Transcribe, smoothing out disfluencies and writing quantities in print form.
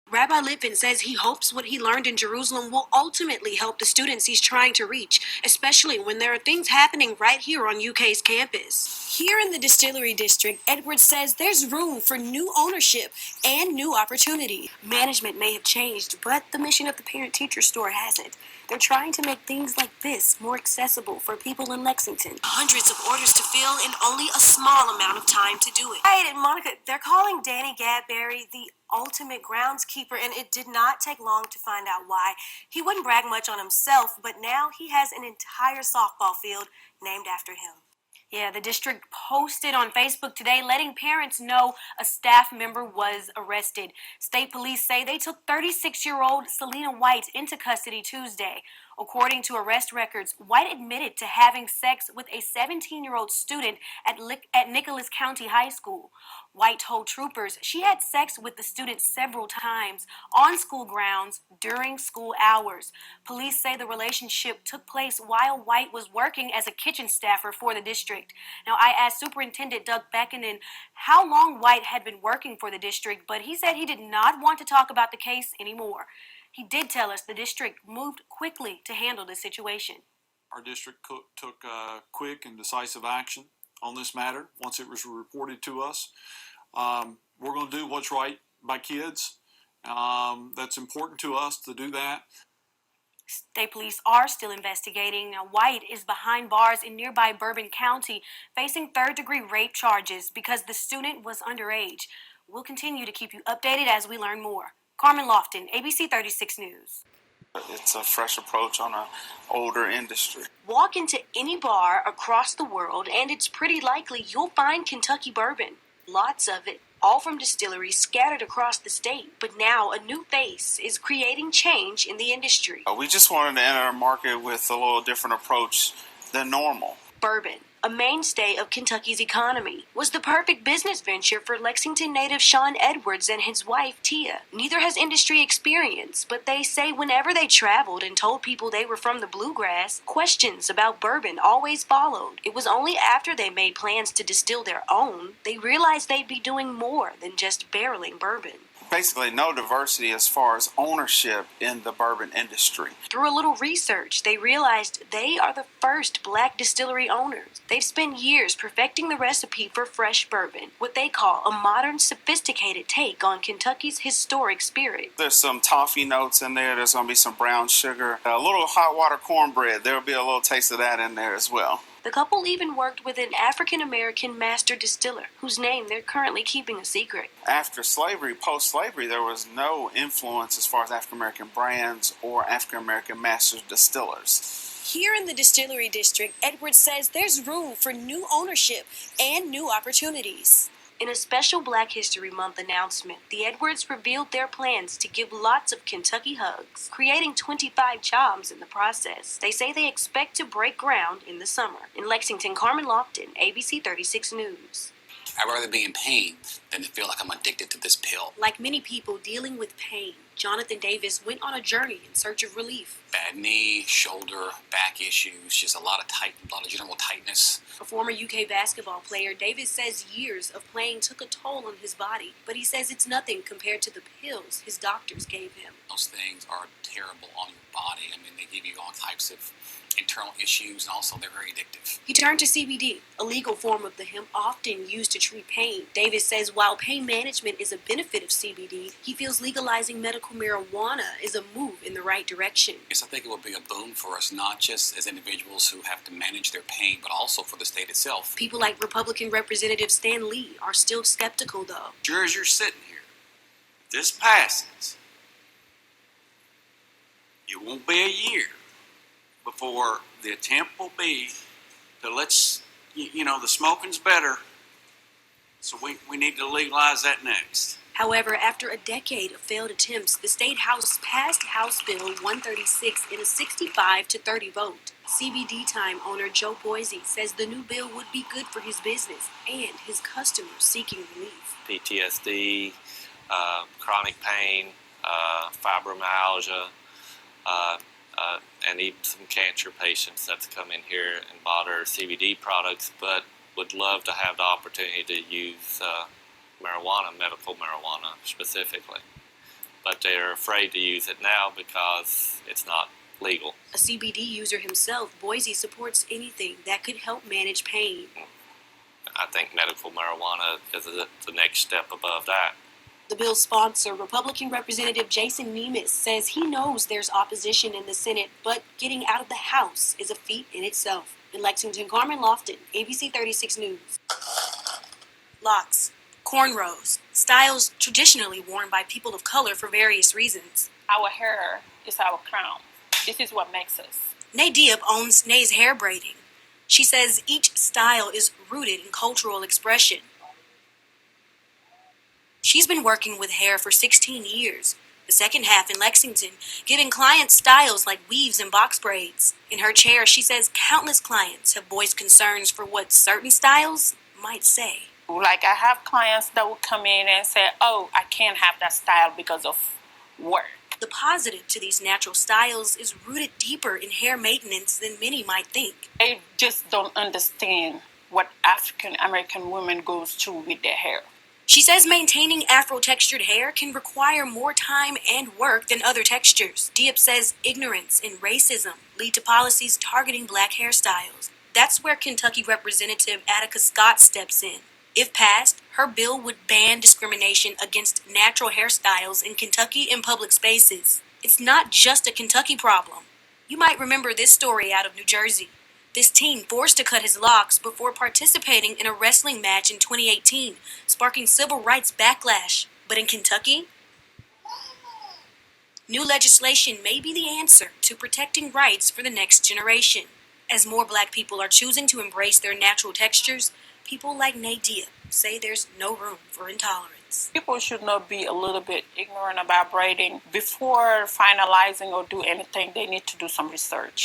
Rabbi Litvin says he hopes what he learned in Jerusalem will ultimately help the students he's trying to reach, especially when there are things happening right here on UK's campus. Here in the Distillery District, Edwards says there's room for new ownership and new opportunity. Management may have changed, but the mission of the parent-teacher store hasn't. They're trying to make things like this more accessible for people in Lexington. Hundreds of orders to fill and only a small amount of time to do it. Right, and Monica, they're calling Danny Gadberry the ultimate groundskeeper, and it did not take long to find out why. He wouldn't brag much on himself, but now he has an entire softball field named after him. Yeah, the district posted on Facebook today letting parents know a staff member was arrested. State police say they took 36-year-old Selena White into custody Tuesday. According to arrest records, White admitted to having sex with a 17-year-old student at Nicholas County High School. White told troopers she had sex with the student several times on school grounds during school hours. Police say the relationship took place while White was working as a kitchen staffer for the district. Now, I asked Superintendent Doug Beckenen how long White had been working for the district, but he said he did not want to talk about the case anymore. He did tell us the district moved quickly to handle the situation. Our district took quick and decisive action on this matter once it was reported to us. We're going to do what's right by kids. That's important to us to do that. State police are still investigating. Now, White is behind bars in nearby Bourbon County, facing third-degree rape charges because the student was underage. We'll continue to keep you updated as we learn more. Carmen Lofton, ABC 36 News. It's a fresh approach on an older industry. Walk into any bar across the world, and it's pretty likely you'll find Kentucky bourbon. Lots of it, all from distilleries scattered across the state. But now a new face is creating change in the industry. We just wanted to enter a market with a little different approach than normal. Bourbon, a mainstay of Kentucky's economy, was the perfect business venture for Lexington native Sean Edwards and his wife, Tia. Neither has industry experience, but they say whenever they traveled and told people they were from the bluegrass, questions about bourbon always followed. It was only after they made plans to distill their own, they realized they'd be doing more than just barreling bourbon. Basically, no diversity as far as ownership in the bourbon industry. Through a little research, they realized they are the first black distillery owners. They've spent years perfecting the recipe for fresh bourbon, what they call a modern, sophisticated take on Kentucky's historic spirit. There's some toffee notes in there. There's going to be some brown sugar, a little hot water cornbread. There'll be a little taste of that in there as well. The couple even worked with an African-American master distiller, whose name they're currently keeping a secret. After slavery, post-slavery, there was no influence as far as African-American brands or African-American master distillers. Here in the Distillery District, Edwards says there's room for new ownership and new opportunities. In a special Black History Month announcement, the Edwards revealed their plans to give lots of Kentucky hugs, creating 25 jobs in the process. They say they expect to break ground in the summer. In Lexington, Carmen Lofton, ABC 36 News. I'd rather be in pain than to feel like I'm addicted to this pill. Like many people dealing with pain, Jonathan Davis went on a journey in search of relief. Bad knee, shoulder, back issues, just a lot of general tightness. A former UK basketball player, Davis says years of playing took a toll on his body, but he says it's nothing compared to the pills his doctors gave him. Those things are terrible on your body. I mean, they give you all types of internal issues, and also they're very addictive. He turned to CBD, a legal form of the hemp often used to treat pain. Davis says while pain management is a benefit of CBD, he feels legalizing medical marijuana is a move in the right direction. Yes, I think it would be a boon for us, not just as individuals who have to manage their pain, but also for the state itself. People like Republican Representative Stan Lee are still skeptical, though. Sure as you're sitting here, if this passes, it won't be a year before the attempt will be to the smoking's better, so we need to legalize that next. However, after a decade of failed attempts, the State House passed House Bill 136 in a 65-30 vote. CBD Time owner Joe Boise says the new bill would be good for his business and his customers seeking relief. PTSD, chronic pain, fibromyalgia, and even some cancer patients that's come in here and bought our CBD products, but would love to have the opportunity to use marijuana, medical marijuana specifically. but they're afraid to use it now because it's not legal. A CBD user himself, Boise supports anything that could help manage pain. I think medical marijuana is the next step above that. The bill's sponsor, Republican Representative Jason Nemes, says he knows there's opposition in the Senate, but getting out of the House is a feat in itself. In Lexington, Carmen Lofton, ABC 36 News. Locks, cornrows, styles traditionally worn by people of color for various reasons. Our hair is our crown. This is what makes us. Nay Diab owns Nay's hair braiding. She says each style is rooted in cultural expression. She's been working with hair for 16 years, the second half in Lexington, giving clients styles like weaves and box braids. In her chair, she says countless clients have voiced concerns for what certain styles might say. Like I have clients that will come in and say, oh, I can't have that style because of work. The positive to these natural styles is rooted deeper in hair maintenance than many might think. They just don't understand what African American women goes through with their hair. She says maintaining Afro-textured hair can require more time and work than other textures. Diab says ignorance and racism lead to policies targeting black hairstyles. That's where Kentucky Representative Attica Scott steps in. If passed, her bill would ban discrimination against natural hairstyles in Kentucky in public spaces. It's not just a Kentucky problem. You might remember this story out of New Jersey. This teen forced to cut his locks before participating in a wrestling match in 2018, sparking civil rights backlash. But in Kentucky, new legislation may be the answer to protecting rights for the next generation. As more black people are choosing to embrace their natural textures, people like Nay Diab say there's no room for intolerance. People should not be a little bit ignorant about braiding. Before finalizing or do anything, they need to do some research.